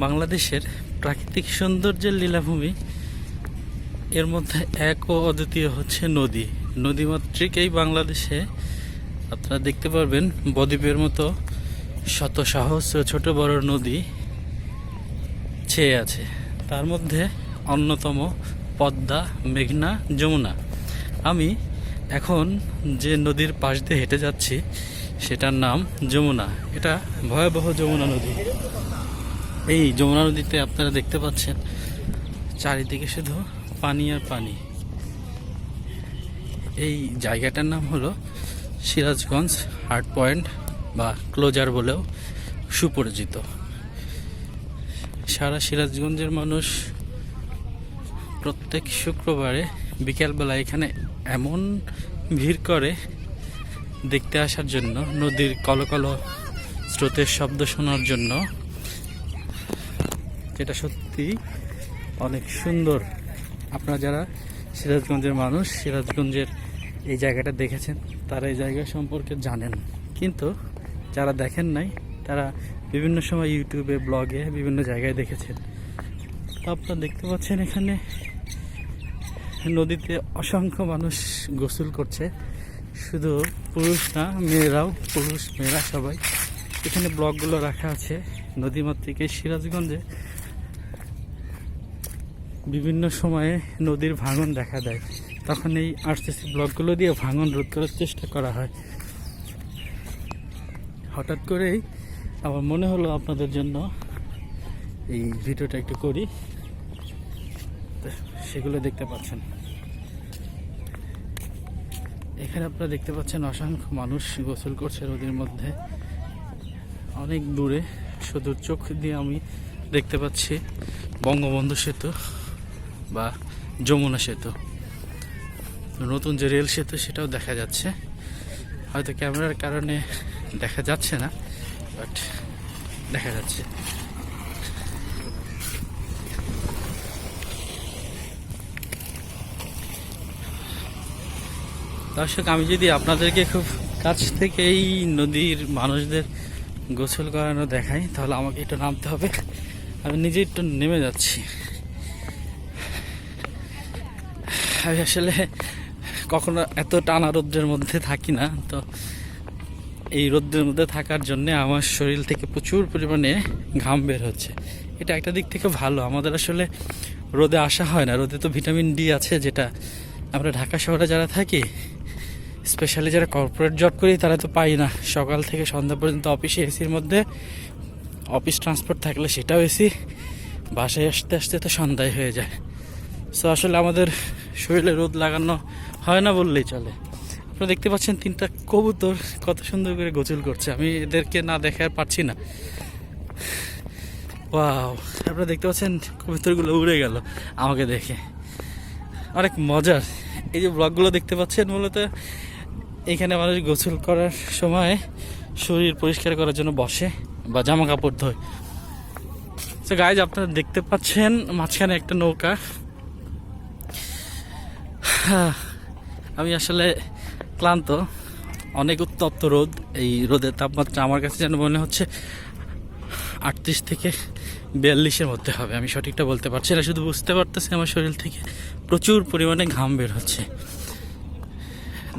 বাংলাদেশের প্রাকৃতিক সৌন্দর্যের লীলাভূমি, এর মধ্যে এক ও অদ্বিতীয় হচ্ছে নদী। নদীমাতৃক এই বাংলাদেশে আপনারা দেখতে পারবেন বদ্বীপের মতো শত সহস্র ছোট বড় নদী ছেয়ে আছে। তার মধ্যে অন্যতম পদ্মা, মেঘনা, যমুনা। আমি এখন যে নদীর পাশ দিয়ে হেঁটে যাচ্ছি সেটার নাম যমুনা। এটা ভয়াবহ যমুনা নদী। এই যমুনা নদীতে আপনারা দেখতে পাচ্ছেন চারিদিকে শুধু পানি আর পানি। এই জায়গাটার নাম হলো সিরাজগঞ্জ হার্ট পয়েন্ট বা ক্লোজার বলেও সুপরিচিত। সারা সিরাজগঞ্জের মানুষ প্রত্যেক শুক্রবারে বিকেলবেলা এখানে এমন ভিড় করে দেখতে আসার জন্য, নদীর কলকল স্রোতের শব্দ শোনার জন্য, যেটা সত্যি অনেক সুন্দর। আপনারা যারা সিরাজগঞ্জের মানুষ, সিরাজগঞ্জের এই জায়গাটা দেখেছেন, তারা এই জায়গা সম্পর্কে জানেন। কিন্তু যারা দেখেন নাই তারা বিভিন্ন সময় ইউটিউবে, ব্লগে, বিভিন্ন জায়গায় দেখেছেন। তো আপনারা দেখতে পাচ্ছেন এখানে নদীতে অসংখ্য মানুষ গোসল করছে। শুধু পুরুষ না, মেয়েরাও, পুরুষ মেয়েরা সবাই। এখানে ব্লগগুলো রাখা আছে। নদীমাতৃক এই সিরাজগঞ্জে বিভিন্ন সময়ে নদীর ভাঙন দেখা দেয়, তখন এই আরসিসি ব্লকগুলো দিয়ে ভাঙন রোধ করার চেষ্টা করা হয়। হঠাৎ করেই আমার মনে হলো আপনাদের জন্য এই ভিডিওটা একটু করি। সেগুলো দেখতে পাচ্ছেন এখানে, আপনারা দেখতে পাচ্ছেন অসংখ্য মানুষ গোসল করছে নদীর মধ্যে। অনেক দূরে শুধু চোখ দিয়ে আমি দেখতে পাচ্ছি বঙ্গবন্ধু সেতু বা যমুনা সেতু। নতুন যে রেল সেতু সেটাও দেখা যাচ্ছে। হয়তো ক্যামেরার কারণে দেখা যাচ্ছে না, বাট দেখা যাচ্ছে। দর্শক, আমি যদি আপনাদেরকে খুব কাছ থেকে এই নদীর মানুষদের গোসল করানো দেখাই, তাহলে আমাকে একটু নামতে হবে। আমি নিজে একটু নেমে যাচ্ছি। আমি আসলে কখনো এত টানা রোদ্রের মধ্যে থাকি না, তো এই রোদ্রের মধ্যে থাকার জন্যে আমার শরীর থেকে প্রচুর পরিমাণে ঘাম বের হচ্ছে। এটা একটা দিক থেকে ভালো, আমাদের আসলে রোদে আসা হয় না। রোদে তো ভিটামিন ডি আছে, যেটা আমরা ঢাকা শহরে যারা থাকি, স্পেশালি যারা কর্পোরেট জব করি, তারা তো পাই না। সকাল থেকে সন্ধ্যা পর্যন্ত অফিসে এসির মধ্যে, অফিস ট্রান্সপোর্ট থাকলে সেটাও এসি, বাসায় আসতে আসতে তো সন্ধ্যায় হয়ে যায়। সো আসলে আমাদের শরীরে রোদ লাগানো হয় না বললেই চলে। আপনারা দেখতে পাচ্ছেন তিনটা কবুতর কত সুন্দর করে গোসল করছে। আমি এদেরকে না দেখে আর পারছি না। ওয়াও, আপনারা দেখতে পাচ্ছেন কবুতরগুলো উড়ে গেল আমাকে দেখে। অনেক মজার। এই যে ব্লগগুলো দেখতে পাচ্ছেন, মূলত এখানে মানুষ গোসল করার সময় শরীর পরিষ্কার করার জন্য বসে বা জামা কাপড় ধোয়। তো গাইজ, আপনারা দেখতে পাচ্ছেন মাঝখানে একটা নৌকা। আমি আসলে ক্লান্ত, অনেক উত্তপ্ত রোদ। এই রোদের তাপমাত্রা আমার কাছে যেন মনে হচ্ছে 38 থেকে 42-এর মধ্যে হবে। আমি সঠিকটা বলতে পারছি না, শুধু বুঝতে পারতেছি আমার শরীর থেকে প্রচুর পরিমাণে ঘাম বের হচ্ছে।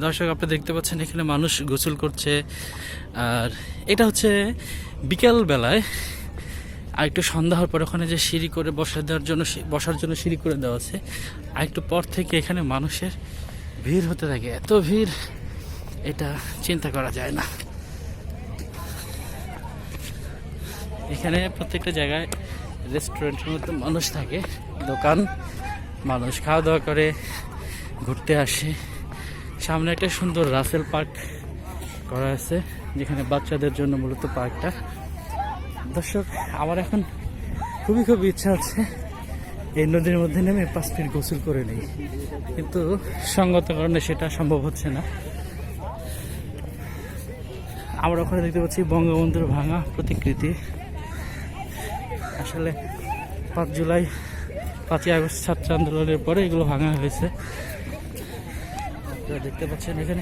দর্শক, আপনি দেখতে পাচ্ছেন এখানে মানুষ গোসল করছে। আর এটা হচ্ছে বিকেল বেলায়। আর একটু সন্ধ্যা হওয়ার পর ওখানে যে সিঁড়ি করে বসার জন্য সিঁড়ি করে দেওয়া আছে, আর একটু পর থেকে এখানে মানুষের ভিড় হতে থাকে। এত ভিড়, এটা চিন্তা করা যায় না। এখানে প্রত্যেকটা জায়গায় রেস্টুরেন্টের মধ্যে মানুষ থাকে, দোকান, মানুষ খাওয়া দাওয়া করে, ঘুরতে আসে। সামনে একটা সুন্দর রাসেল পার্ক করা আছে, যেখানে বাচ্চাদের জন্য মূলত পার্কটা। দর্শক, আমার এখন খুব ইচ্ছা আছে এই নদীর মধ্যে নেমে 5 মিনিট গোসল করে নেই, কিন্তু সঙ্গত কারণে সেটা সম্ভব হচ্ছে না। আমরা ওখানে দেখতে পাচ্ছি বঙ্গবন্ধুর ভাঙা প্রতিকৃতি। আসলে 5 জুলাই, 5ই আগস্ট ছাত্র আন্দোলনের পরে এগুলো ভাঙা হয়েছে। আপনারা দেখতে পাচ্ছেন এখানে